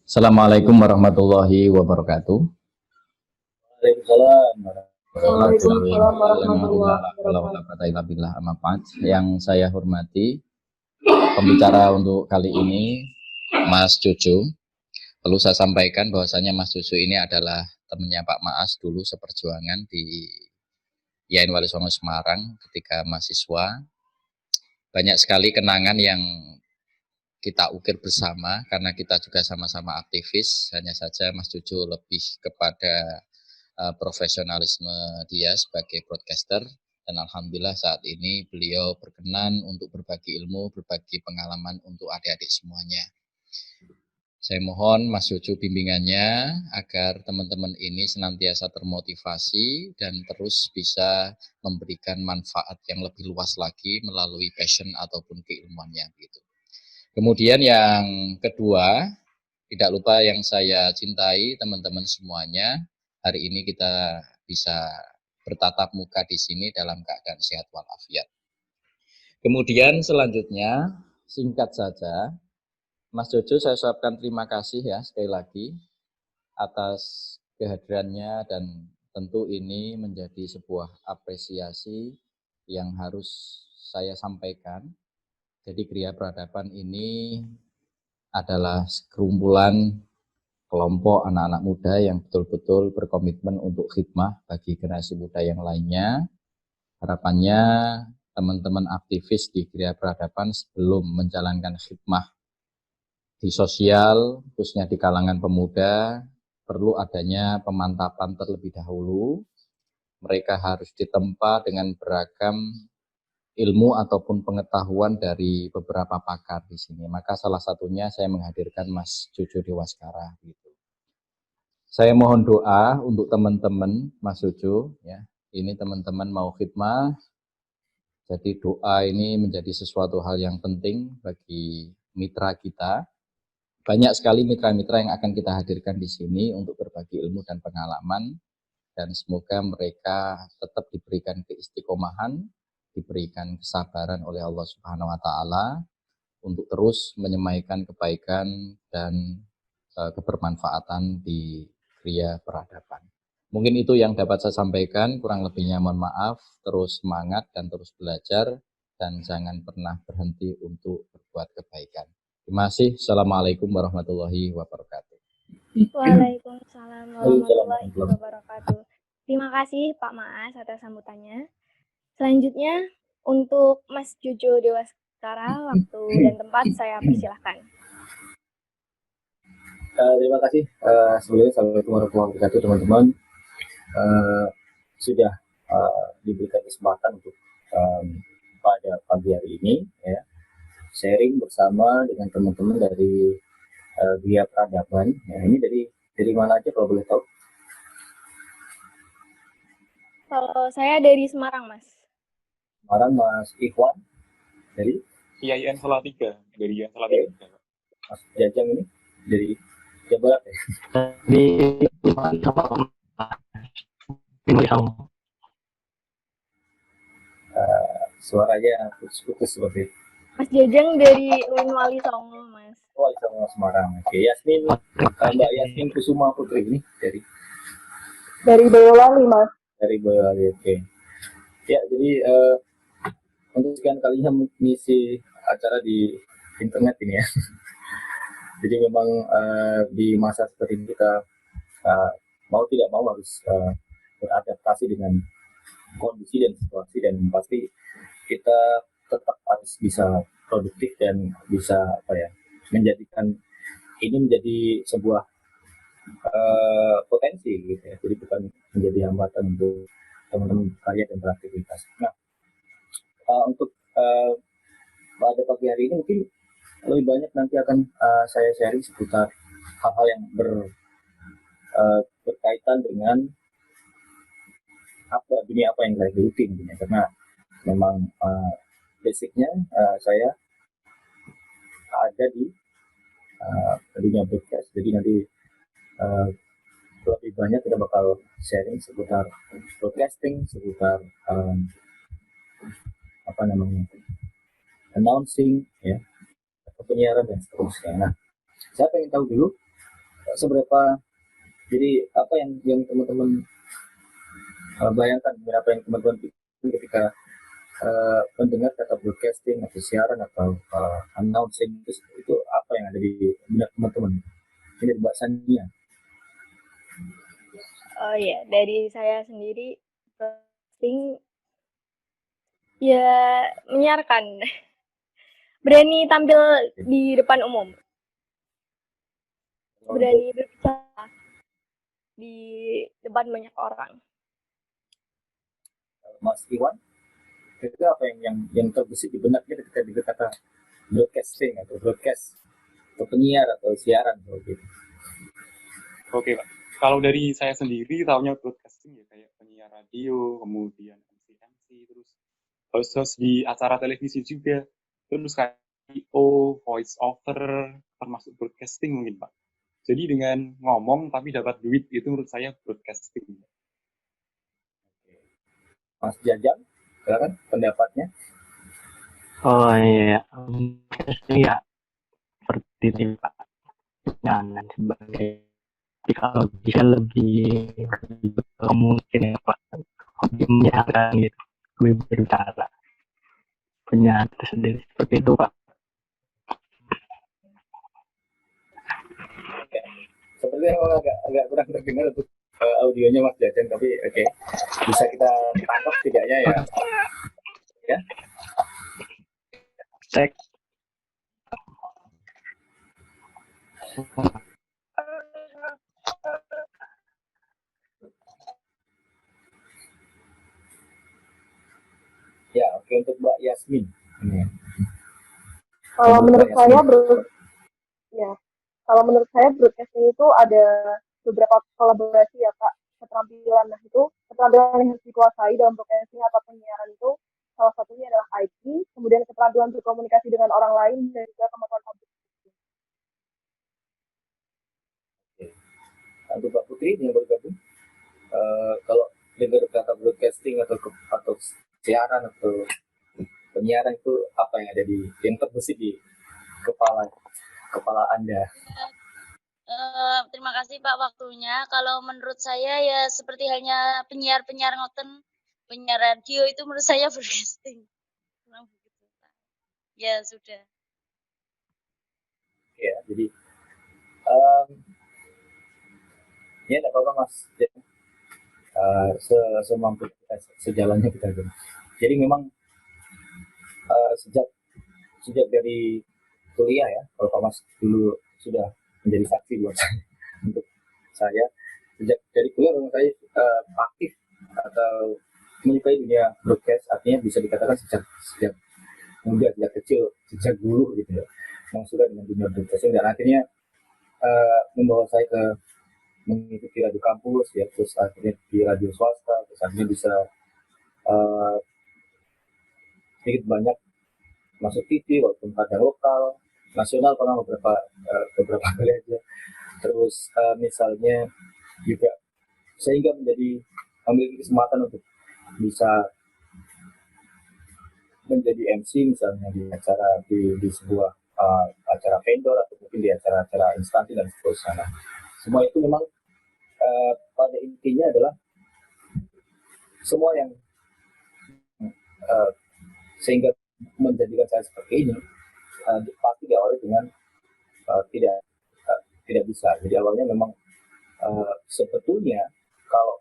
Assalamualaikum warahmatullahi wabarakatuh. Waalaikumsalam warahmatullahi wabarakatuh. Yang saya hormati pembicara untuk kali ini Mas Cucu. Perlu saya sampaikan bahwasanya Mas Cucu ini adalah temannya Pak Maas dulu seperjuangan di Yain Wali Songo Semarang ketika mahasiswa. Banyak sekali kenangan yang kita ukir bersama karena kita juga sama-sama aktivis. Hanya saja Mas Cucu lebih kepada profesionalisme dia sebagai broadcaster, dan alhamdulillah saat ini beliau berkenan untuk berbagi ilmu, berbagi pengalaman untuk adik-adik semuanya. Saya mohon Mas Cucu bimbingannya agar teman-teman ini senantiasa termotivasi dan terus bisa memberikan manfaat yang lebih luas lagi melalui passion ataupun keilmuannya gitu. Kemudian yang kedua, tidak lupa yang saya cintai teman-teman semuanya, hari ini kita bisa bertatap muka di sini dalam keadaan sehat walafiat. Kemudian selanjutnya, singkat saja, Mas Jojo saya ucapkan terima kasih ya sekali lagi atas kehadirannya, dan tentu ini menjadi sebuah apresiasi yang harus saya sampaikan. Jadi Kriya Peradaban ini adalah sekumpulan kelompok anak-anak muda yang betul-betul berkomitmen untuk khidmah bagi generasi muda yang lainnya. Harapannya teman-teman aktivis di Kriya Peradaban sebelum menjalankan khidmah di sosial, khususnya di kalangan pemuda, perlu adanya pemantapan terlebih dahulu. Mereka harus ditempa dengan beragam ilmu ataupun pengetahuan dari beberapa pakar di sini. Maka salah satunya saya menghadirkan Mas Jojo Dewaskara gitu. Saya mohon doa untuk teman-teman Mas Jojo ya. Ini teman-teman mau khidmah. Jadi doa ini menjadi sesuatu hal yang penting bagi mitra kita. Banyak sekali mitra-mitra yang akan kita hadirkan di sini untuk berbagi ilmu dan pengalaman, dan semoga mereka tetap diberikan keistiqomahan, diberikan kesabaran oleh Allah Subhanahu wa taala untuk terus menyemaikan kebaikan dan kebermanfaatan di Kriya Peradaban. Mungkin itu yang dapat saya sampaikan, kurang lebihnya mohon maaf, terus semangat dan terus belajar, dan jangan pernah berhenti untuk berbuat kebaikan. Terima kasih. Assalamualaikum warahmatullahi wabarakatuh. Waalaikumsalam warahmatullahi wabarakatuh. Terima kasih Pak Maas atas sambutannya. Selanjutnya untuk Mas Jojo Dewaskara, waktu dan tempat saya persilahkan. Terima kasih. Sebelumnya Assalamualaikum warahmatullahi wabarakatuh teman-teman. Sudah diberikan kesempatan untuk pada pagi hari ini ya, sharing bersama dengan teman-teman dari Kriya Peradaban. Ya, ini dari mana aja kalau boleh tahu? Kalau saya dari Semarang, Mas. Semarang, Mas Ikhwan dari IAIN Salatiga, dari IAIN Salatiga. Mas Jajang ini dari Jawa Barat ya? Suaranya putus-putus seperti itu. Mas Jajang dari UIN Wali Songo, Mas. Wali Songo Semarang. Oke, Yasmin, Mbak Yasmin Kusuma Putri ini dari Boyolali, Mas. Dari Boyolali, oke. Ya, jadi untuk sekian kalinya mengisi acara di internet ini ya. Jadi memang di masa seperti ini kita mau tidak mau harus beradaptasi dengan kondisi dan situasi, dan pasti kita tetap harus bisa produktif dan bisa menjadikan ini menjadi sebuah potensi gitu ya. Jadi bukan menjadi hambatan untuk teman-teman karya dan beraktivitas. Nah, untuk pada pagi hari ini mungkin lebih banyak nanti akan saya sharing seputar hal-hal yang berkaitan dengan dunia apa yang saya geluti intinya, karena memang basicnya saya ada di dunia broadcast. Jadi nanti lebih banyak kita bakal sharing seputar broadcasting, seputar announcing, ya, atau penyiaran dan seterusnya. Nah, saya pengen tahu dulu seberapa, jadi apa yang teman-teman bayangkan, berapa yang teman-teman pikir ketika mendengar kata broadcasting atau siaran atau announcing itu apa yang ada di benak teman-teman? Ini Mbak Sania. Oh ya, dari saya sendiri broadcasting ya menyiarkan, berani tampil di depan umum, berani berbicara di depan banyak orang. Mas Iwan, kira-kira apa yang terbesit di benaknya ketika dikata broadcasting atau broadcast atau penyiar atau siaran gitu? Oke, Pak. Kalau dari saya sendiri, tahunya broadcasting ya kayak penyiar radio, kemudian MC, terus host-host di acara televisi juga, terus kayak VO, voice over, termasuk broadcasting mungkin, Pak. Jadi dengan ngomong tapi dapat duit, itu menurut saya broadcasting. Mas Jajang, silakan pendapatnya. Oh iya, ya seperti itu Pak. Jangan sebagai, tapi kalau bisa lebih mungkin ya Pak, lebih menyiarkan gitu, lebih berbicara, punya tersendiri seperti itu Pak. Sepertinya agak kurang terdengar untuk audionya Mas Jajang, tapi oke, bisa kita tangkap tidaknya ya. Ya. Cek. Ya, oke, untuk Mbak Yasmin. Kalau menurut saya kalau menurut saya broadcasting itu ada beberapa kolaborasi ya Kak, keterampilan. Nah itu keterampilan yang harus dikuasai dalam broadcasting atau penyiaran itu salah satunya adalah IT, kemudian keterampilan berkomunikasi dengan orang lain dan juga kemampuan publik. Untuk Mbak Putri yang bergabung, kalau dengar kata broadcasting atau siaran atau penyiaran itu apa yang ada yang terbesit di kepala Anda? Terima kasih Pak waktunya. Kalau menurut saya ya seperti halnya penyiar-penyiar ngoten, penyiar radio itu menurut saya broadcasting. Memang begitu Pak. Ya sudah. Ya, jadi ya tidak apa-apa Mas. Semampu kita, sejalannya kita. Jadi memang sejak dari kuliah ya, kalau Pak Mas dulu sudah menjadi saksi buat saya, untuk saya sejak dari kuliah memang saya aktif atau menyukai dunia broadcast, artinya bisa dikatakan sejak muda, sejak kecil, sejak dulu gitu ya, memang suka dengan dunia broadcasting, dan akhirnya membawa saya ke mengikuti radio kampus ya, terus akhirnya di radio swasta, terus akhirnya bisa sedikit banyak masuk TV walaupun kadang lokal, nasional pernah beberapa kali aja. Terus misalnya juga sehingga memiliki kesempatan untuk bisa menjadi MC misalnya di acara di sebuah acara vendor atau mungkin di acara-acara instansi dan seterusnya. Nah, semua itu memang pada intinya adalah semua yang sehingga menjadikan saya seperti ini pasti diawali dengan tidak bisa. Jadi awalnya memang sebetulnya kalau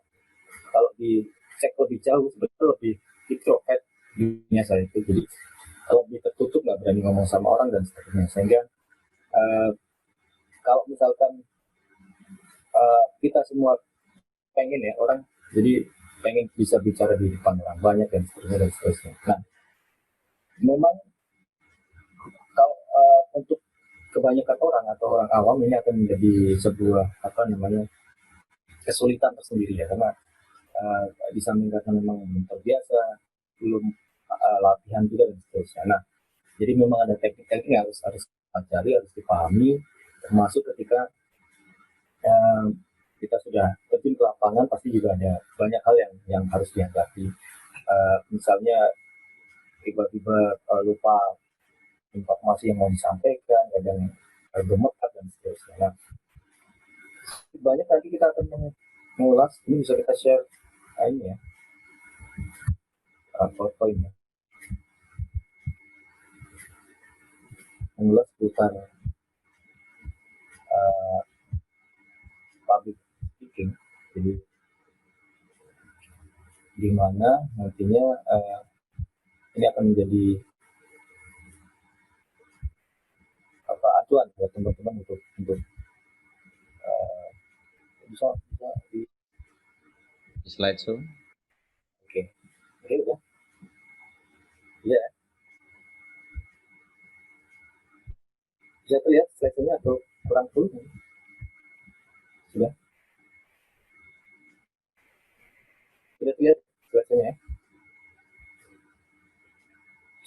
dicek lebih jauh sebetulnya lebih introvert dunia saya itu, jadi lebih tertutup, nggak berani ngomong sama orang dan sebagainya, sehingga kalau misalkan kita semua pengen ya orang jadi pengen bisa bicara di depan orang banyak dan seterusnya. Nah, memang kalau untuk kebanyakan orang atau orang awam ini akan menjadi sebuah kesulitan tersendiri ya, karena di samping karena memang belum terbiasa, belum latihan juga dan seterusnya. Nah, jadi memang ada teknik-teknik yang harus dipelajari, harus dipahami, termasuk ketika kita sudah terjun ke lapangan pasti juga ada banyak hal yang harus dihadapi. Misalnya tiba-tiba lupa informasi yang mau disampaikan, kadang gemetar dan seterusnya. Nah, banyak lagi kita akan mengulas, ini bisa kita share ini ya, PowerPoint ya, mengulas seputar public speaking. Jadi di mana nantinya ini akan menjadi acuan buat teman-teman untuk bisa di Slide show. oke udah ya, bisa terlihat slide-nya atau kurang full? Sudah terlihat slide-nya ya?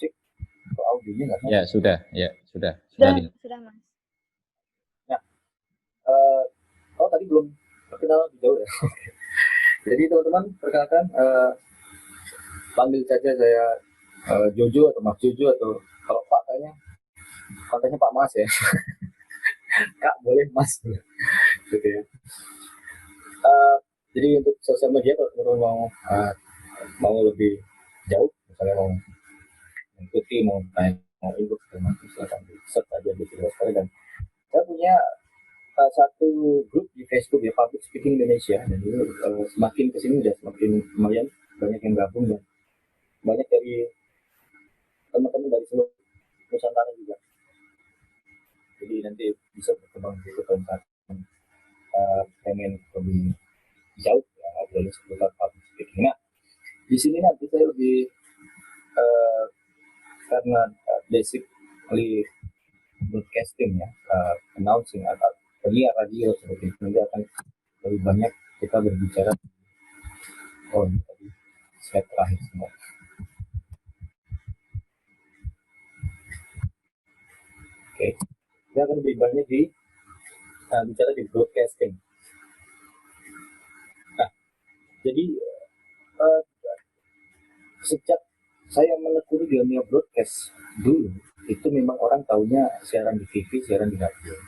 Cek ke audionya nggak? Ya, sudah Sudah, Lin. sudah Mas. Nah, tadi belum perkenalan lebih jauh ya. Jadi teman-teman, perkenalkan, panggil saja saya Jojo atau Mas Jojo, atau kalau Pak kayaknya katanya Pak Mas ya. Kak boleh Mas gitu ya. Jadi untuk sosial media, kalau teman-teman mau lebih jauh, misalnya mau mengikuti, mau tanya, mau input, silakan di search aja di video sekali. Dan saya punya satu grup di Facebook ya, Public Speaking Indonesia, dan ini semakin kesini udah semakin lumayan banyak yang gabung, dan banyak dari teman-teman dari seluruh Nusantara juga. Jadi nanti bisa berkembang di situ kalau pengen lebih jauh ya, dari seputar public speaking. Nah, di sini nanti saya lebih karena basically broadcasting ya, announcing atau penyiar radio seperti itu, nanti akan lebih banyak kita berbicara. Ini tadi slide terakhir semua. Oke, kita akan lebih banyak bicara di broadcasting. Nah, jadi sejak saya menekuni dunia broadcast dulu, itu memang orang tahunya siaran di TV, siaran di radio.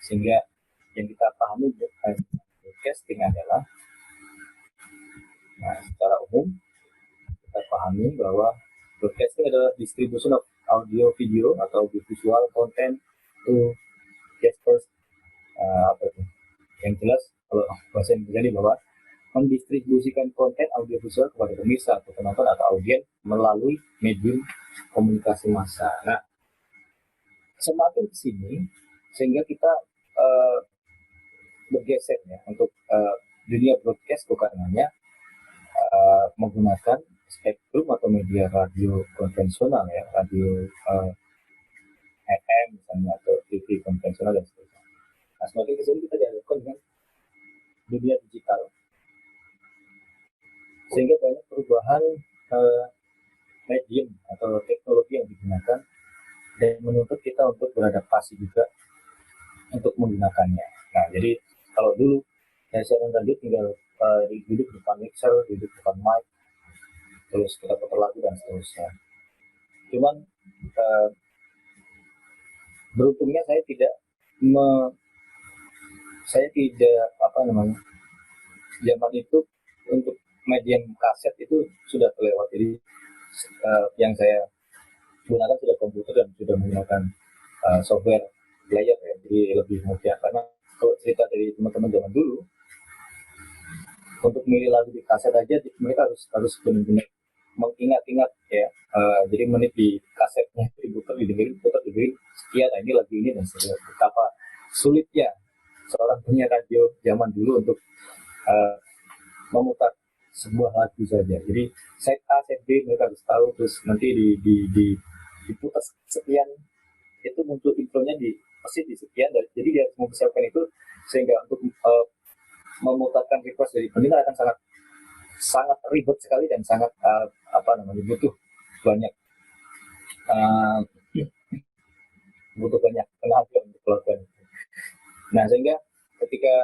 Sehingga yang kita pahami broadcasting adalah, nah, secara umum kita pahami bahwa broadcasting adalah distribution of audio, video atau visual content to guesters. Apa itu? Yang jelas kalau bahasa Indonesia bahwa mendistribusikan konten audiovisual kepada pemirsa atau penonton atau audiens melalui medium komunikasi massa. Nah, semakin kesini sehingga kita bergeser ya untuk dunia broadcast, bukan hanya menggunakan spektrum atau media radio konvensional ya, radio FM misalnya, atau TV konvensional dan sebagainya. Nah, semakin kesini kita dihadapkan dengan dunia digital, sehingga banyak perubahan medium atau teknologi yang digunakan, dan menuntut kita untuk beradaptasi juga untuk menggunakannya. Nah, jadi kalau dulu saya siaran radio tinggal duduk depan mixer, duduk depan mic, terus kita putar lagu dan seterusnya. Cuman beruntungnya saya tidak zaman itu untuk medium kaset itu sudah terlewat. Jadi yang saya gunakan sudah komputer dan sudah menggunakan software player ya, jadi lebih mudah. Karena kalau cerita dari teman-teman zaman dulu, untuk milih lagu di kaset aja mereka harus benar-benar mengingat-ingat ya, jadi menit di kasetnya diputar, didengerin sekian, ini lagu ini, dan sebagainya. Betapa sulitnya seorang penyiar radio zaman dulu untuk memutar sebuah lagu saja. Jadi set A, set B mereka harus tahu, terus nanti diputar sekian, itu muncul intronya pasti di sekian. Jadi dia harus mempersiapkan itu, sehingga untuk memutarkan request dari pendengar akan sangat ribet sekali dan sangat butuh banyak tenaga untuk melakukan itu. Nah, sehingga ketika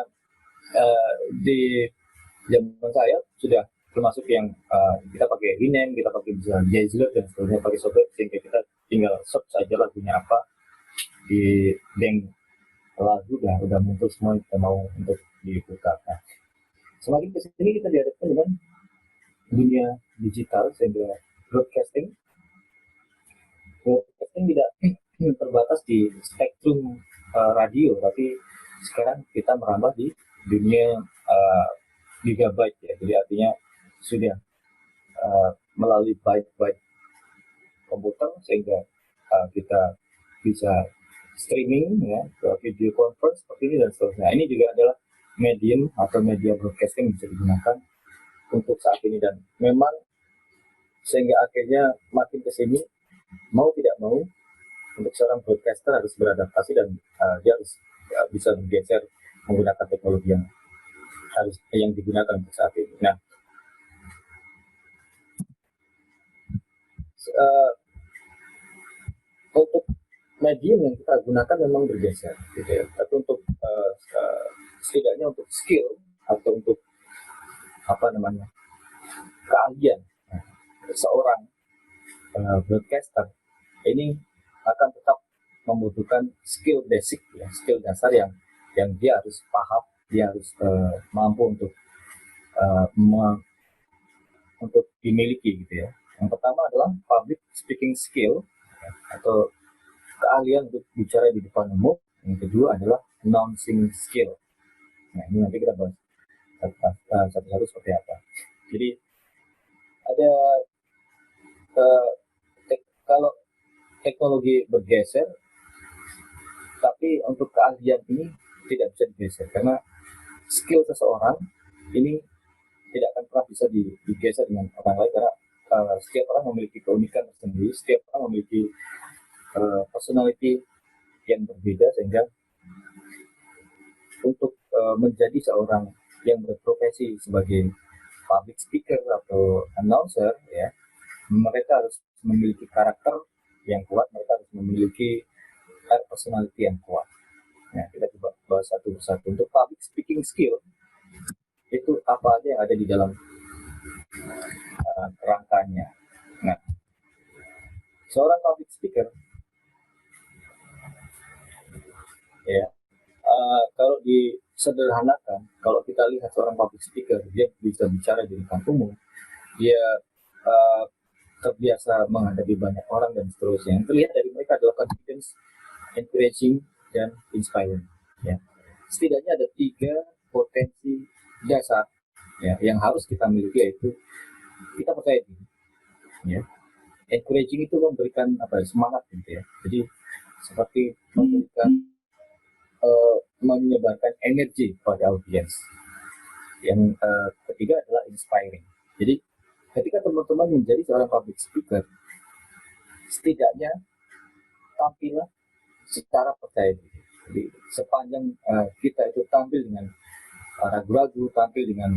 di zaman saya sudah termasuk yang kita pakai Winem, kita pakai Jazzler dan sebagainya, pakai software, sehingga kita tinggal search aja lagunya apa di bank lagu, udah muncul semua kita mau untuk diputar. Nah, semakin kesini kita dihadapkan dengan dunia digital, sehingga broadcasting tidak terbatas di spektrum radio, tapi sekarang kita merambah di dunia gigabyte ya. Jadi artinya sudah melalui byte-byte komputer, sehingga kita bisa streaming ya ke video conference seperti ini dan seterusnya. Ini juga adalah medium atau media broadcasting bisa digunakan untuk saat ini, dan memang sehingga akhirnya makin kesini mau tidak mau untuk seorang broadcaster harus beradaptasi, dan dia harus bisa bergeser menggunakan teknologi yang digunakan untuk saat ini. Nah, untuk medium yang kita gunakan memang bergeser, gitu ya. Tapi untuk setidaknya untuk skill atau untuk keahlian seorang broadcaster ini akan tetap membutuhkan skill basic ya, skill dasar yang dia harus paham, dia harus mampu untuk untuk dimiliki gitu ya. Yang pertama adalah public speaking skill ya, atau keahlian untuk bicara di depan umum. Yang kedua adalah announcing skill. Nah, ini nanti kita bahas satu-satu seperti apa. Jadi ada kalau teknologi bergeser, tapi untuk keahlian ini tidak bisa digeser, karena skill seseorang ini tidak akan pernah bisa digeser dengan orang lain, karena setiap orang memiliki keunikan tersendiri, setiap orang memiliki personality yang berbeda, sehingga untuk menjadi seorang yang berprofesi sebagai public speaker atau announcer ya, mereka harus memiliki karakter yang kuat, mereka harus memiliki personality yang kuat. Nah, kita coba bahas satu persatu. Untuk public speaking skill itu apa aja yang ada di dalam kerangkanya. Nah, seorang public speaker ya, kalau disederhanakan, kalau kita lihat seorang public speaker, dia bisa bicara di depan umum, dia terbiasa menghadapi banyak orang dan seterusnya. Yang terlihat dari mereka adalah confidence, encouraging, dan inspiring. Ya. Setidaknya ada 3 potensi dasar ya, yang harus kita miliki, yaitu kita percaya diri. Ya. Encouraging itu memberikan semangat gitu ya. Jadi seperti memberikan menyebarkan energi pada audiens. Yang ketiga adalah inspiring. Jadi ketika teman-teman menjadi seorang public speaker, setidaknya tampillah secara percaya diri. Jadi sepanjang kita itu tampil dengan ragu-ragu, tampil dengan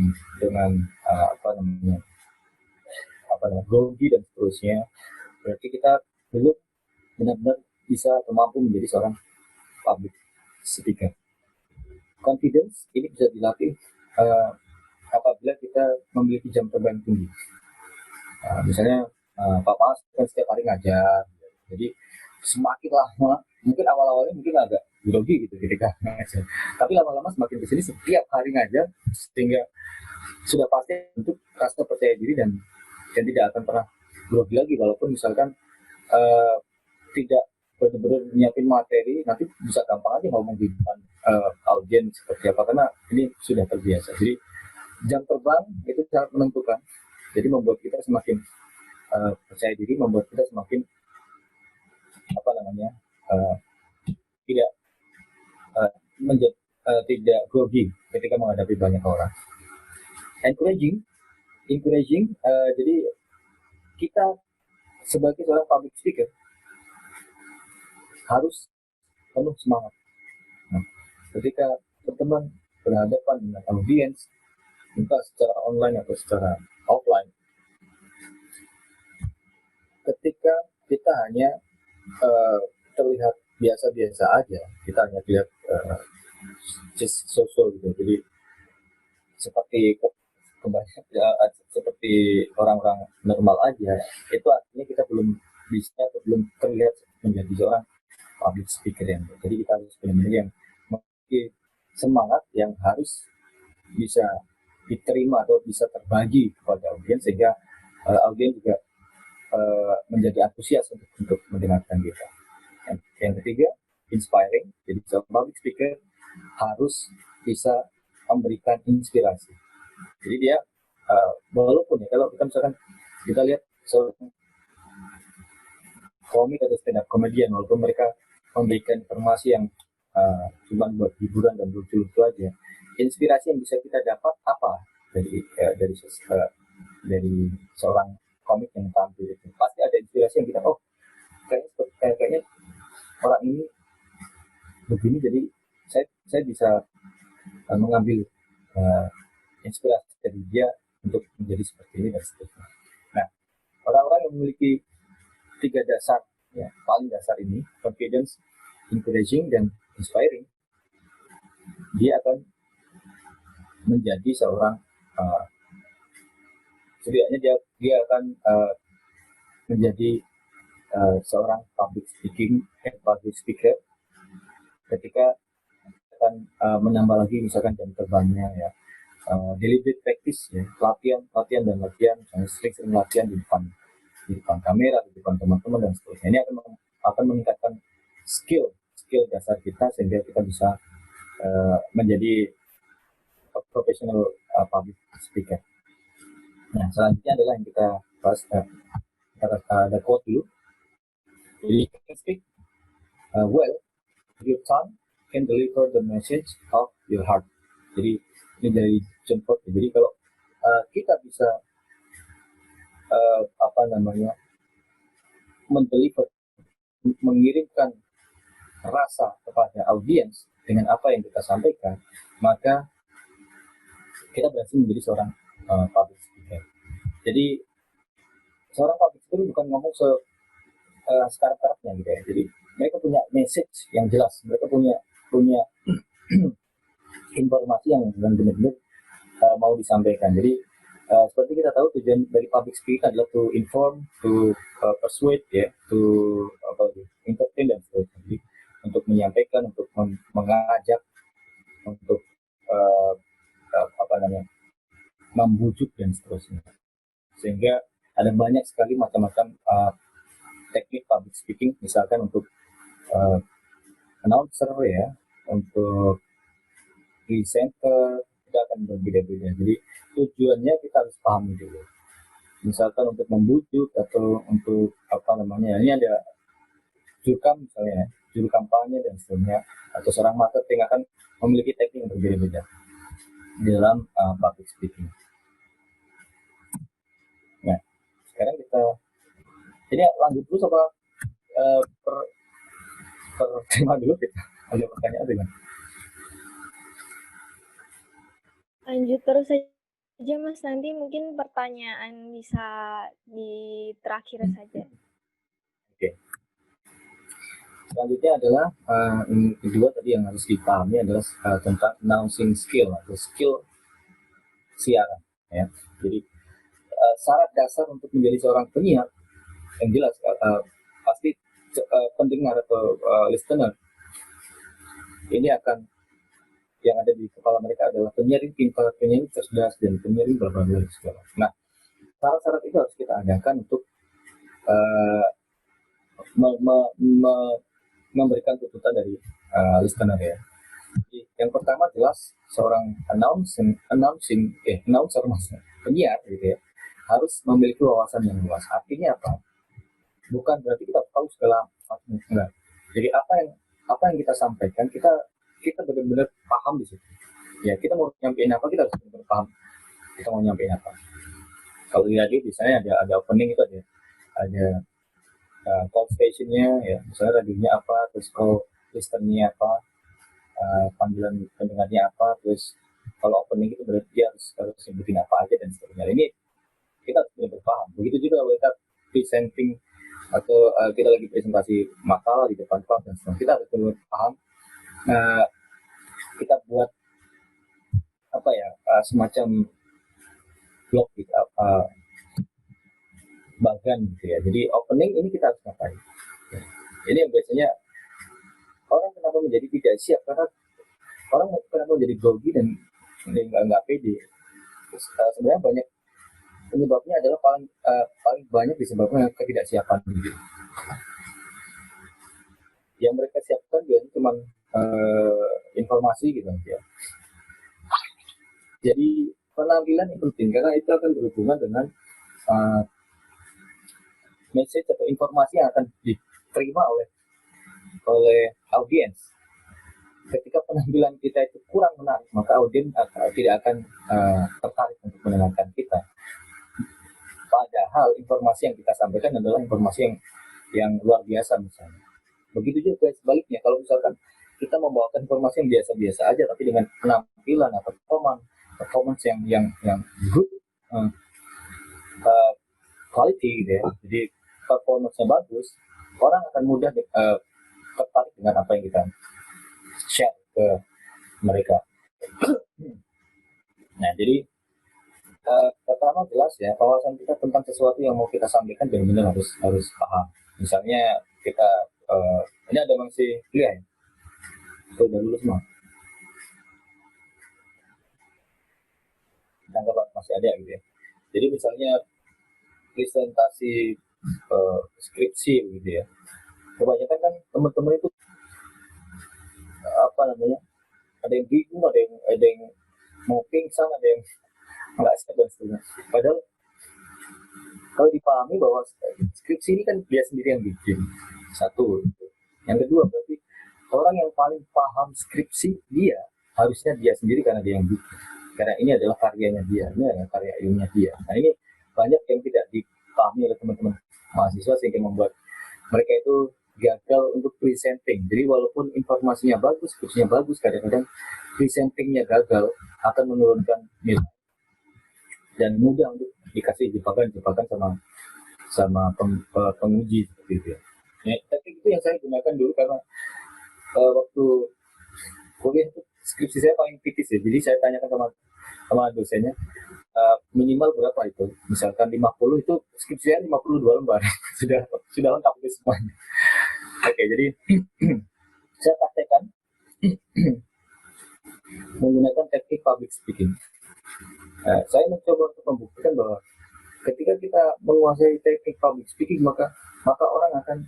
grogi dan seterusnya, berarti kita belum benar-benar bisa atau mampu menjadi seorang public speaker. Confidence ini bisa dilatih apabila kita memiliki jam terbang tinggi. Misalnya Pak Mas kan setiap hari ngajar, jadi semakin lama, mungkin awal-awalnya mungkin agak grogi gitu ketika ngajar, tapi lama-lama semakin kesini setiap hari ngajar, sehingga sudah pasti untuk rasa percaya diri dan tidak akan pernah grogi lagi, walaupun misalkan tidak benar-benar nyiapin materi, nanti bisa gampang aja ngomong di depan audiens seperti apa, karena ini sudah terbiasa. Jadi jam terbang itu sangat menentukan, jadi membuat kita semakin percaya diri, membuat kita semakin tidak grogi ketika menghadapi banyak orang. Encouraging, jadi kita sebagai seorang public speaker harus penuh semangat. Nah, ketika teman-teman berhadapan dengan audiens, entah secara online atau secara offline, ketika kita hanya terlihat biasa-biasa aja, kita hanya lihat sosok gitu, jadi seperti seperti orang-orang normal aja, itu artinya kita belum bisa atau belum terlihat menjadi seorang public speaker yang baik. Jadi kita harus benar-benar yang memiliki semangat yang harus bisa diterima atau bisa terbagi kepada audiens, sehingga audiens juga menjadi antusias untuk mendengarkan kita. Yang ketiga, inspiring. Jadi seorang public speaker harus bisa memberikan inspirasi. Jadi dia walaupun ya, kalau kita misalkan kita lihat seorang komik atau stand up comedian, walaupun mereka memberikan informasi yang cuma buat hiburan dan lucu-lucu aja, inspirasi yang bisa kita dapat apa dari seorang komik yang tampil itu, pasti ada inspirasi yang kita kayaknya orang ini begini, jadi saya bisa mengambil inspirasi dari dia untuk menjadi seperti ini dan seterusnya. Nah, orang-orang yang memiliki 3 dasar, ya, paling dasar ini, confidence, encouraging, dan inspiring, dia akan menjadi seorang setidaknya dia akan menjadi seorang public speaker ketika akan menambah lagi misalkan jam terbangnya, ya, deliberate practice, ya, latihan, misalnya sering latihan di depan kamera, di depan teman-teman dan seterusnya. Ini akan meningkatkan skill dasar kita sehingga kita bisa menjadi professional public speaker. Nah, selanjutnya adalah yang kita bahas, ada quote dulu. Jadi, you can speak well, your tongue can deliver the message of your heart. Jadi ini dari John Ford. Jadi kalau kita bisa mengirimkan rasa kepada audiens dengan apa yang kita sampaikan, maka kita berhasil menjadi seorang public speaker. Jadi seorang public speaker bukan ngomong sekarang-karangnya gitu ya. Jadi mereka punya message yang jelas, mereka punya informasi yang benar-benar mau disampaikan. Jadi seperti kita tahu, tujuan dari public speaking adalah to inform, to persuade, ya, to entertain dan seterusnya. Jadi untuk menyampaikan, untuk mengajak, untuk membujuk dan seterusnya. Sehingga ada banyak sekali macam-macam teknik public speaking, misalkan untuk announcer, ya, untuk presenter, kita akan berbeda-beda. Jadi tujuannya kita harus pahami dulu. Misalkan untuk membujuk atau untuk ini ada jurkam misalnya, juru kampanye dan seterusnya, atau seorang marketing akan memiliki teknik yang berbeda-beda di dalam public speaking. Nah, sekarang kita ini lanjut terus apa per tema dulu, kita ada pertanyaan dengan Lanjut terus saja Mas, nanti mungkin pertanyaan bisa di terakhir saja. Oke. Selanjutnya adalah yang kedua tadi yang harus dipahami adalah tentang announcing skill atau skill siaran, ya. Jadi syarat dasar untuk menjadi seorang penyiar yang jelas pasti pendengar atau listener ini akan yang ada di kepala mereka adalah penyiar yang pintar, penyiar yang cerdas, dan penyiar yang bla-bla-bla segala. Nah, syarat-syarat itu harus kita adakan untuk memberikan tuntutan dari listener, ya. Jadi, yang pertama jelas seorang announcer, penyiar gitu ya, harus memiliki wawasan yang luas. Artinya apa? Bukan berarti kita tahu segala macam, enggak. Jadi apa yang kita sampaikan, kita benar-benar paham di situ. Ya, kita mau nyampein apa, kita harus benar-benar paham. Kita mau nyampein apa. Kalau di radio biasanya ada opening, itu ada call stationnya, ya, misalnya radionya apa, terus call listenernya apa, panggilan pendengarnya apa, terus kalau opening itu berarti dia harus sebutin apa aja dan seterusnya. Ini kita harus benar-benar paham. Begitu juga kalau kita presenting atau kita lagi presentasi makalah di depan kelas dan seterusnya, kita harus benar-benar paham. Kita buat semacam blog gitu, bagan gitu ya. Jadi opening ini kita harus ngapain? Ya. Ini yang biasanya orang kenapa menjadi tidak siap, karena orang kenapa menjadi grogi dan nggak pede. Terus, sebenarnya banyak penyebabnya adalah paling banyak disebabkan ketidaksiapan gitu. Yang mereka siapkan biasanya cuma informasi gitu ya. Jadi penampilan yang penting karena itu akan berhubungan dengan message atau informasi yang akan diterima oleh audiens. Ketika penampilan kita itu kurang menarik, maka audiens tidak akan tertarik untuk mendengarkan kita. Padahal informasi yang kita sampaikan adalah informasi yang luar biasa misalnya. Begitu juga sebaliknya, kalau misalkan kita membawakan informasi yang biasa-biasa aja, tapi dengan penampilan atau performance yang good quality gitu ya, jadi performance-nya bagus, orang akan mudah tertarik dengan apa yang kita share ke mereka. Nah, jadi pertama jelas ya, wawasan kita tentang sesuatu yang mau kita sampaikan benar-benar harus paham. Misalnya kita ini ada masih kuliah ya, udah lulus semua. Anggap masih ada gitu ya. Jadi misalnya presentasi skripsi gitu ya, kebanyakan kan teman-teman itu ada yang bingung, ada yang mau pingsan, ada yang nggak siap dan sebagainya. Padahal kalau dipahami bahwa skripsi ini kan dia sendiri yang bikin, satu. Yang kedua berarti orang yang paling paham skripsi dia harusnya dia sendiri karena dia yang bikin, karena ini adalah karyanya dia, ini adalah karya ilmiah dia. Nah, ini banyak yang tidak dipahami oleh teman-teman mahasiswa sehingga membuat mereka itu gagal untuk presenting. Jadi walaupun informasinya bagus, skripsinya bagus, kadang-kadang presentingnya gagal, akan menurunkan nilai dan mudah untuk dikasih jebakan sama penguji seperti itu ya. Nah, teknik itu yang saya gunakan dulu karena waktu kuliah itu skripsi saya paling tipis ya. Jadi saya tanyakan sama dosennya, minimal berapa itu? Misalkan 50, itu skripsi saya 52 lembar. sudah lengkap itu semuanya. Oke, jadi saya praktekkan menggunakan teknik public speaking. Saya mencoba untuk membuktikan bahwa ketika kita menguasai teknik public speaking, maka orang akan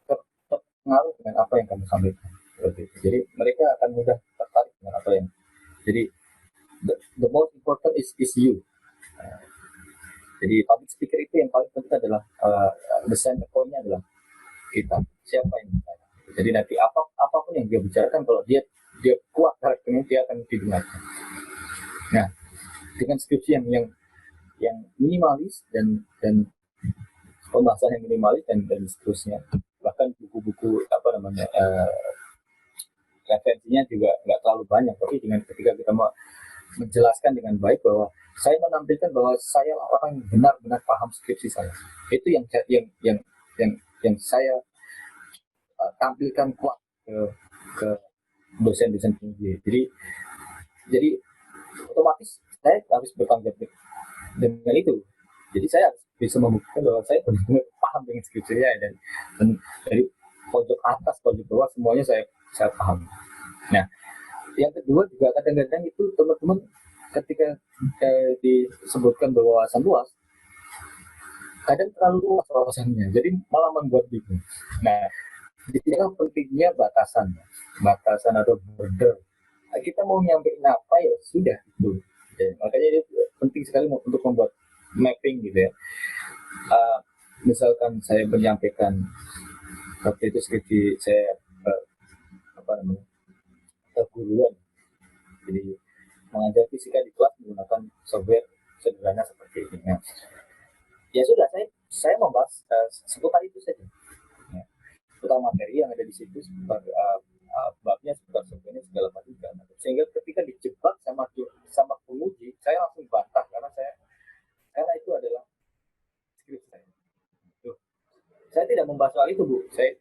terpengaruh dengan apa yang kamu sampaikan. Jadi mereka akan mudah tertarik dengan apa yang. Jadi the most important is you. Jadi public speaker itu yang paling penting adalah the center point-nya adalah kita, siapa yang bicara. Jadi nanti apapun yang dia bicarakan, kalau dia kuat karakternya, dia akan didengarkan. Nah, dengan skripsi yang minimalis dan pembahasan yang minimalis dan seterusnya, bahkan buku-buku referensinya juga nggak terlalu banyak, tapi dengan ketika kita mau menjelaskan dengan baik bahwa saya menampilkan bahwa saya orang yang benar-benar paham skripsi saya, itu yang saya tampilkan kuat ke dosen-dosen tinggi. Jadi otomatis saya harus bertanggung jawab dengan itu. Jadi saya harus bisa membuktikan bahwa saya benar-benar paham dengan skripsi saya, dan dari pojok atas, pojok bawah, semuanya saya paham. Nah, yang kedua juga kadang-kadang itu teman-teman ketika disebutkan berwawasan luas, kadang terlalu luas wawasannya, jadi malah membuat bingung. Nah, di sini kan pentingnya batasan atau border. Nah, kita mau nyampein apa ya sudah itu. Ya, makanya ini penting sekali untuk membuat mapping gitu ya. Misalkan saya menyampaikan waktu itu skripsi saya keguruan, jadi mengajar fisika di kelas menggunakan software sederhana seperti ini. Nah, ya sudah, saya membahas seputar itu saja. Ya, seputar materi yang ada di situ, seputar babnya, seputar softwarenya, segala macam. Sehingga ketika dijebak sama penguji, saya langsung bantah karena itu adalah skripsi saya. Tuh. Saya tidak membahas soal itu, Bu. Saya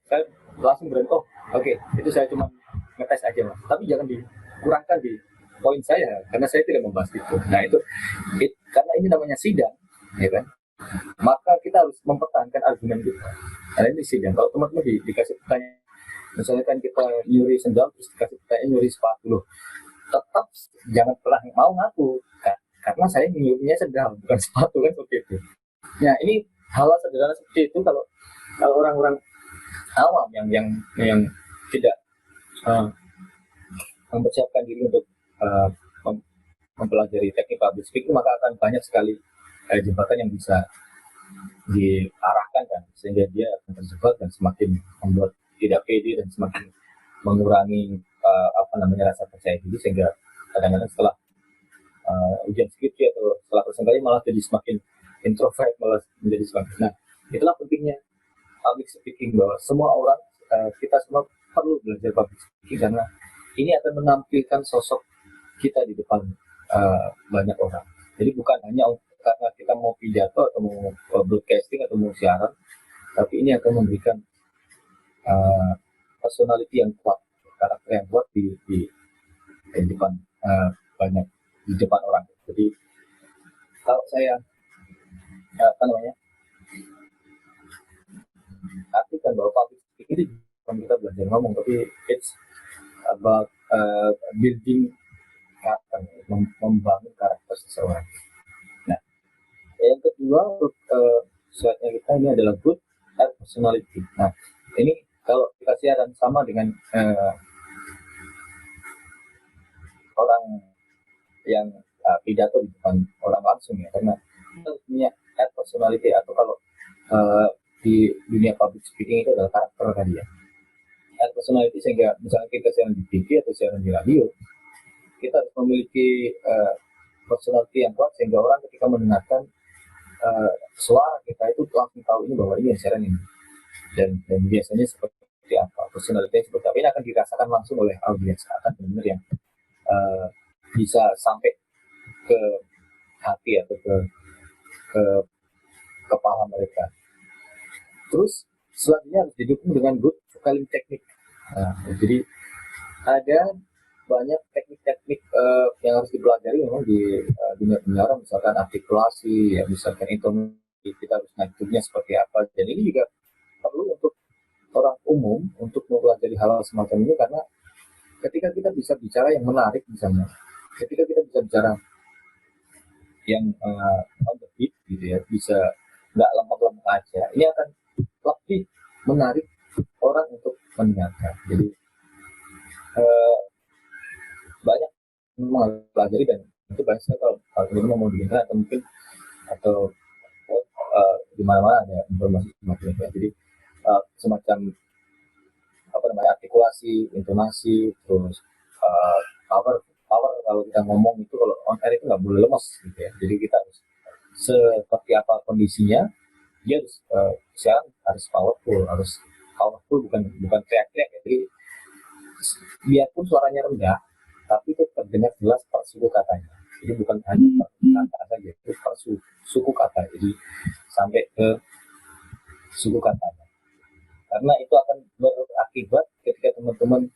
langsung berhenti. Oke, itu saya cuma ngetes aja, Mas. Tapi jangan dikurangkan di poin saya, karena saya tidak membahas itu. Nah itu, karena ini namanya sidang, ya kan? Maka kita harus mempertahankan argumen kita. Karena ini sidang. Kalau teman-teman dikasih pertanyaan, misalnya kan kita nyuri sendal, terus dikasih pertanyaan nyuri sepatu loh, tetap jangan pernah mau ngaku, karena saya nyurinya sendal bukan sepatu, kan seperti itu. Nah ini hal sederhana seperti itu, kalau orang-orang awam yang tidak mempersiapkan diri untuk mempelajari teknik public speaking, maka akan banyak sekali jembatan yang bisa diarahkan kan, sehingga dia akan terjebak dan semakin membuat tidak pede dan semakin mengurangi rasa percaya diri, sehingga kadang-kadang setelah ujian skripsi atau setelah presentasi malah jadi semakin introvert, malah menjadi semakin. Nah, itulah pentingnya public speaking, bahwa semua orang, kita semua perlu belajar public speaking, karena ini akan menampilkan sosok kita di depan banyak orang. Jadi bukan hanya karena kita mau pidato atau mau broadcasting atau mau siaran, tapi ini akan memberikan personality yang kuat, karakter yang kuat di depan banyak, di depan orang. Jadi kalau saya artikan bahwa public speaking itu bukan kita belajar ngomong, tapi it's about building karakter, membangun karakter seseorang. Nah, yang kedua untuk slide-nya kita ini adalah good at personality. Nah, ini kalau kita siaran sama dengan orang yang pidato di depan orang langsung, ya, karena kita punya at personality, atau kalau di dunia public speaking itu adalah karakter tadi, ya. At personality, sehingga misalnya kita siaran di TV atau siaran di radio, kita harus memiliki personality yang kuat, sehingga orang ketika mendengarkan suara kita itu langsung tahu ini bahwa ini yang siaran ini, dan biasanya seperti apa, personality seperti apa, ini akan dirasakan langsung oleh audiens, akan benar-benar yang bisa sampai ke hati atau ke kepala mereka. Terus selanjutnya harus didukung dengan good vocaling technique. Nah, jadi ada banyak teknik-teknik yang harus dipelajari memang di dunia penyiaran, misalkan artikulasi, ya, misalkan intonasi, kita harus naiknya seperti apa. Dan ini juga perlu untuk orang umum untuk mempelajari hal semacam ini, karena ketika kita bisa bicara yang menarik, misalnya ketika kita bisa bicara yang on the beat gitu, ya, bisa nggak lempeng-lempeng aja, ini akan lebih menarik orang untuk mendengarkan. Jadi banyak mempelajari, dan itu banyak sekali kalau teman-teman mau di internet, atau mungkin atau di mana-mana ada informasi semacam itu. Jadi semacam artikulasi, intonasi, terus power kalau kita ngomong itu, kalau on air itu nggak boleh lemes gitu, ya. Jadi kita harus seperti apa kondisinya, dia harus siaran harus powerful, bukan teriak-teriak, ya. Jadi biarpun suaranya rendah, tapi itu terdengar jelas per suku katanya. Jadi bukan hanya kata saja, itu per suku kata. Jadi sampai ke suku katanya. Karena itu akan berakibat ketika teman-teman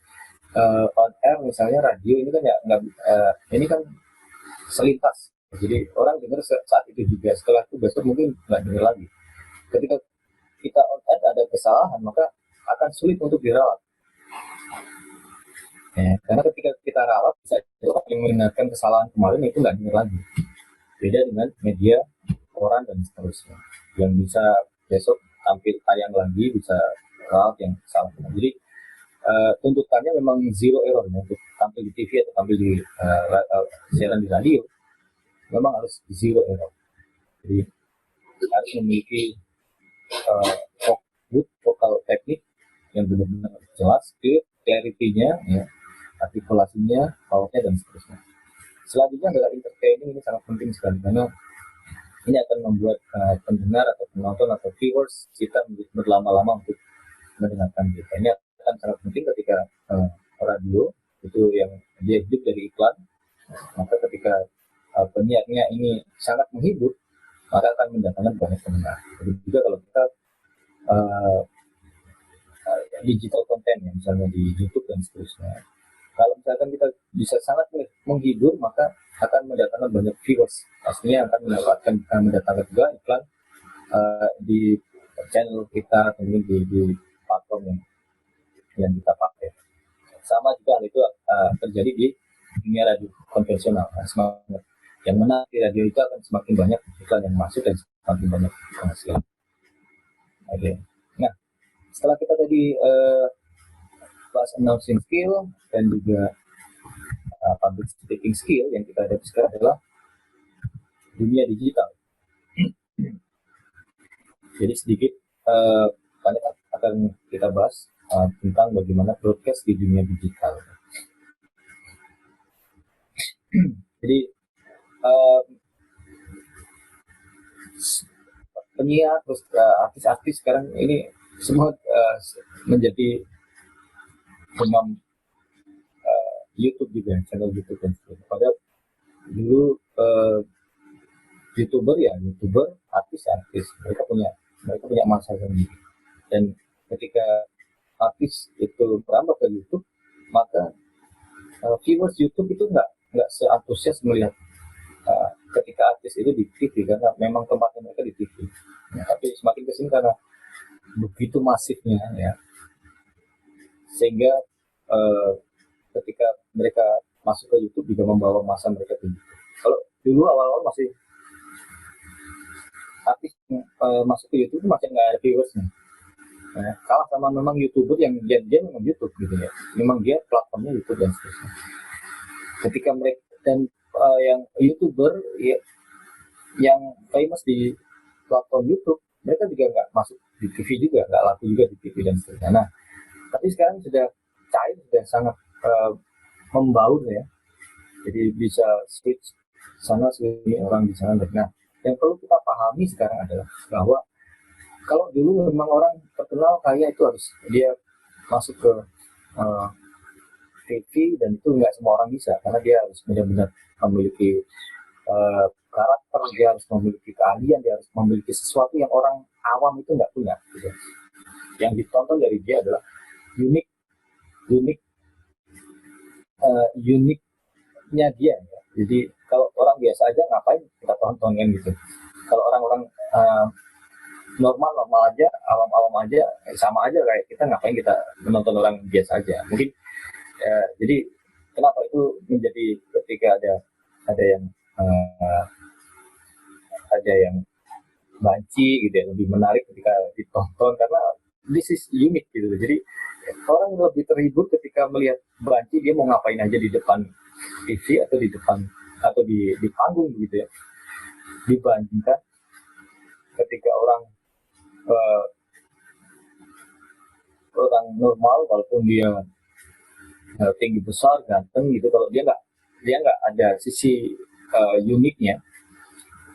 on air, misalnya radio ini kan ini kan selintas. Jadi orang dengar saat itu juga, setelah itu besok mungkin nggak dengar lagi. Ketika kita on air ada kesalahan, maka akan sulit untuk dirawat. Ya, karena ketika kita rawat, bisa orang yang mendengarkan kesalahan kemarin itu nggak dengar lagi. Beda dengan media, koran, dan seterusnya, yang bisa besok tampil tayang lagi, bisa rawat yang salah. Jadi tuntutannya memang zero error, ya, untuk tampil di TV atau tampil di siaran di radio, memang harus zero error. Jadi harus memiliki good vocal teknik yang benar-benar jelas, clear, clarity-nya, ya, artikulasinya, powernya, dan seterusnya. Selanjutnya adalah entertaining. Ini sangat penting sekali, karena ini akan membuat pendengar atau penonton atau viewers kita berlama-lama untuk mendengarkan kita. Ini akan sangat penting ketika radio itu yang dia hidup dari iklan, maka ketika penyiarnya ini sangat menghibur, maka akan mendatangkan banyak pendengar. Jadi juga kalau kita digital content, ya, misalnya di YouTube dan seterusnya, Kalau misalkan kita bisa sangat menghibur, maka akan mendatangkan banyak viewers. Pastinya akan mendatangkan juga iklan di channel kita, kemudian di platform yang kita pakai. Sama juga hal itu terjadi di dunia radio konvensional. Semakin yang mana di radio itu akan semakin banyak iklan yang masuk dan semakin banyak penghasilan. Oke. Nah, setelah kita tadi bahas announcing skill dan juga public speaking skill, yang kita hadapi sekarang adalah dunia digital. Jadi sedikit banyak akan kita bahas tentang bagaimana broadcast di dunia digital. Jadi penyiar terus artis-artis sekarang ini semua menjadi pemam YouTube juga, channel YouTube dan sebagainya. Padahal dulu YouTuber, artis mereka punya masa sendiri. Dan ketika artis itu merambah ke YouTube, maka viewers YouTube itu nggak seantusias melihat ketika artis itu di TV, karena memang tempatnya mereka di TV. Ya, tapi semakin kesini karena begitu masifnya, ya, sehingga ketika mereka masuk ke YouTube juga membawa masa mereka ke YouTube. Kalau dulu awal-awal masih artis masuk ke YouTube masih nggak ada viewersnya. Nah, kalah sama memang YouTuber yang dia memang YouTube gitu ya. Memang dia platformnya YouTube dan seterusnya. Ketika mereka dan yang YouTuber ya, yang famous di platform YouTube, mereka juga nggak masuk di TV juga, nggak laku juga di TV dan seterusnya. Nah, tapi sekarang sudah cair, sudah sangat membaur ya. Jadi bisa switch sana sini, orang di sana. Nah, yang perlu kita pahami sekarang adalah bahwa kalau dulu memang orang terkenal kaya itu harus dia masuk ke TV, dan itu nggak semua orang bisa, karena dia harus benar-benar memiliki karakter, dia harus memiliki keahlian, dia harus memiliki sesuatu yang orang awam itu nggak punya. Gitu. Yang ditonton dari dia adalah uniknya dia. Ya. Jadi kalau orang biasa aja ngapain kita tonton kan gitu. Kalau orang-orang normal aja, awam aja, sama aja kayak kita, ngapain kita menonton orang biasa aja. Mungkin jadi kenapa itu menjadi ketika ada yang banci gitu ya, lebih menarik ketika ditonton karena this is unique gitu. Jadi orang lebih terhibur ketika melihat banci, dia mau ngapain aja di depan TV atau di depan atau di panggung gitu ya, dibandingkan ketika orang normal, walaupun dia tinggi besar, ganteng gitu, kalau dia nggak ada sisi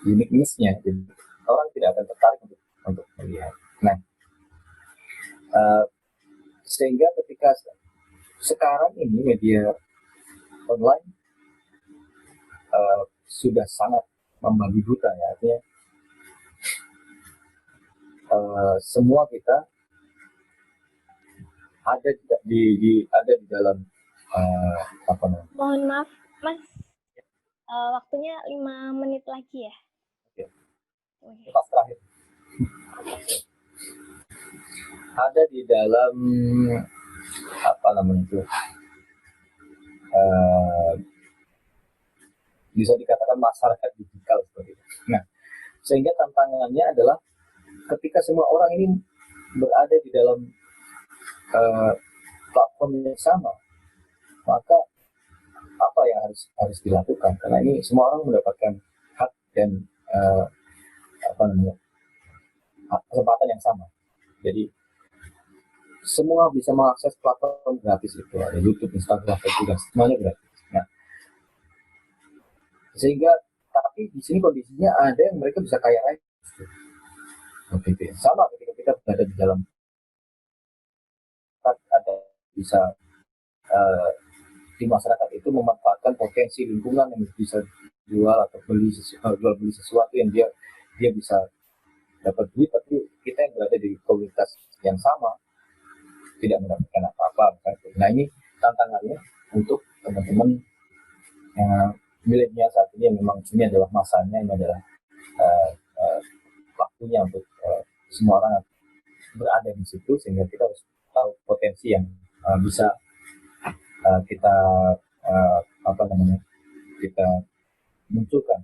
uniqueness-nya, jadi orang tidak akan tertarik untuk melihat. Nah, sehingga ketika sekarang ini media online sudah sangat membabi buta ya, artinya semua kita ada di dalam apa namanya? Mohon maaf, Mas. Waktunya 5 menit lagi ya. Oke. Pas terakhir. Ada di dalam apa namanya itu? Bisa dikatakan masyarakat digital seperti itu. Nah, sehingga tantangannya adalah ketika semua orang ini berada di dalam platform yang sama, maka apa yang harus dilakukan? Karena ini semua orang mendapatkan hak dan kesempatan yang sama. Jadi semua bisa mengakses platform gratis itu, ada YouTube, Instagram, Facebook, semuanya gratis. Nah, sehingga tapi di sini kondisinya ada yang mereka bisa kaya raya. Oke, sama ketika kita berada di dalam ada bisa di masyarakat itu memanfaatkan potensi lingkungan yang bisa jual atau jual beli sesuatu yang dia bisa dapat duit, tapi kita yang berada di komunitas yang sama tidak mendapatkan apa-apa. Nah, ini tantangannya untuk teman-teman milenial saat ini yang memang ini adalah masanya, ini adalah waktunya untuk semua orang berada di situ, sehingga kita harus tahu potensi yang bisa kita kita munculkan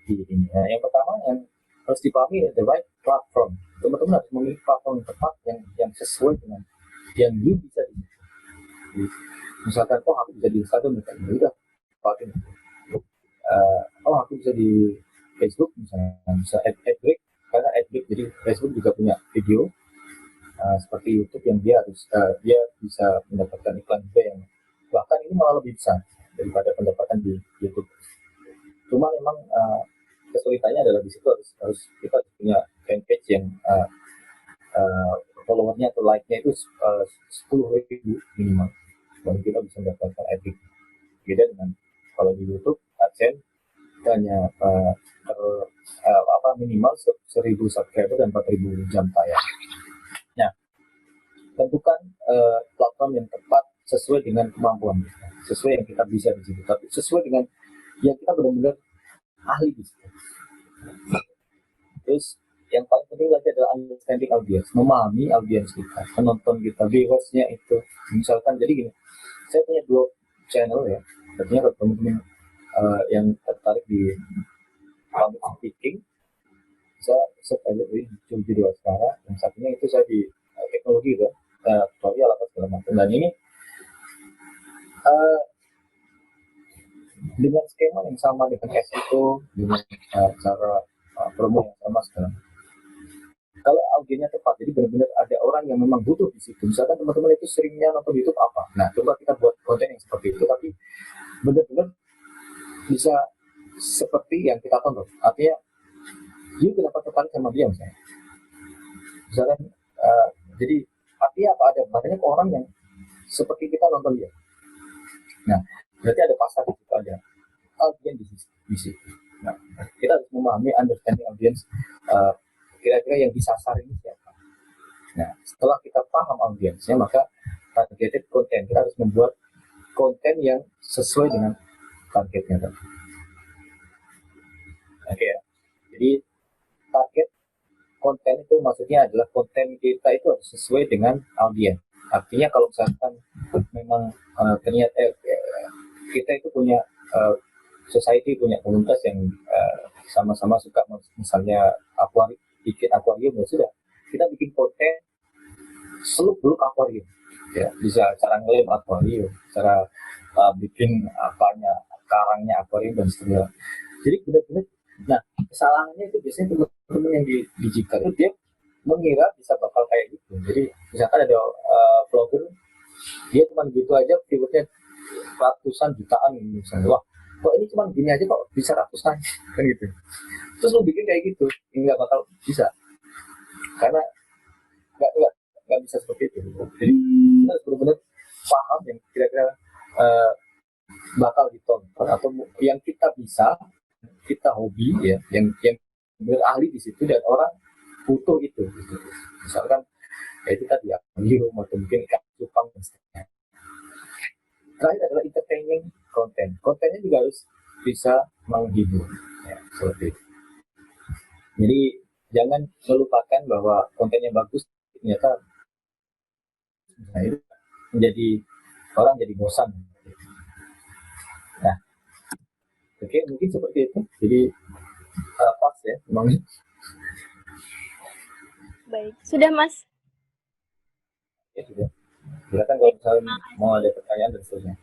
di ini. Nah, yang pertama yang harus dipahami the right platform. Teman-teman harus memilih platform yang tepat yang sesuai dengan yang you bisa di. Misalkan, aku bisa di Instagram, misalnya, udah pakai. Aku bisa di Facebook, misalnya, bisa AdBreak, karena AdBreak jadi Facebook juga punya video seperti YouTube yang dia bisa mendapatkan iklan juga yang bahkan ini malah lebih besar daripada pendapatan di YouTube. Cuma memang kesulitannya adalah di situ harus kita punya fanpage yang followernya atau like-nya itu 10.000 minimal baru kita bisa mendapatkan AdBreak. Beda dengan kalau di YouTube AdSense kita hanya minimal 1.000 subscriber dan 4.000 jam tayang. Nah, tentukan platform yang tepat sesuai dengan kemampuan kita, sesuai yang kita bisa di situ, tapi sesuai dengan yang kita benar-benar ahli di situ. Terus yang paling penting lagi adalah understanding audience, memahami audience kita, penonton kita, viewersnya itu. Misalkan jadi gini, saya punya 2 channel ya, artinya kalau teman-teman yang tertarik di public speaking, saya aja di Jojo Dewascara, yang satunya itu saya di teknologi kan, tutorial apa segala macam. Dan ini dengan skema yang sama, dengan SEO, dengan cara promo yang sama segala macam. Kalau audiensnya tepat, jadi benar-benar ada orang yang memang butuh di situ. Misalkan teman-teman itu seringnya nonton YouTube apa, nah coba kita buat konten yang seperti itu, tapi benar-benar bisa seperti yang kita tonton. Artinya, you kenapa tertarik sama dia misalnya? Misalkan, jadi artinya apa? Ada banyak orang yang seperti kita nonton dia. Nah, berarti ada pasar di situ, ada audiens di situ. Nah, kita harus memahami understanding audience, kira-kira yang disasar ini siapa. Nah, setelah kita paham audiensnya, maka targeted content, kita harus membuat konten yang sesuai dengan targetnya tadi. Oke ya. Jadi target konten itu maksudnya adalah konten kita itu harus sesuai dengan audiens. Artinya kalau misalkan memang ternyata kita itu punya society, punya komunitas yang sama-sama suka misalnya bikin akuarium, ya sudah, kita bikin konten seluk-beluk akuarium. Ya, bisa cara ngelem akuarium, cara bikin karangnya akuarium dan seterusnya. Jadi benar-benar, nah kesalahannya itu biasanya teman-teman yang di digital itu dia mengira bisa bakal kayak gitu. Jadi misalkan ada vlogger, dia cuma gitu aja viewersnya ratusan jutaan misalnya, wah kok ini cuma gini aja kok bisa ratusan kan gitu. Terus lu bikin kayak gitu, nggak bakal bisa, karena nggak bisa seperti itu. Jadi kita harus benar-benar paham yang kira-kira bakal ditonton atau yang kita bisa, kita hobi ya, yang berahli di situ dan orang butuh itu gitu. Misalkan itu tadi akuarium atau mungkin ikan cupang dan sebagainya. Terakhir adalah entertaining kontennya juga harus bisa menghibur ya, seperti itu. Jadi jangan melupakan bahwa kontennya bagus ternyata itu menjadi orang jadi bosan. Nah, oke, mungkin seperti itu. Jadi pas ya, memang. Baik, sudah Mas. Ya sudah. Silakan kalau misalnya mau ada pertanyaan dan seterusnya.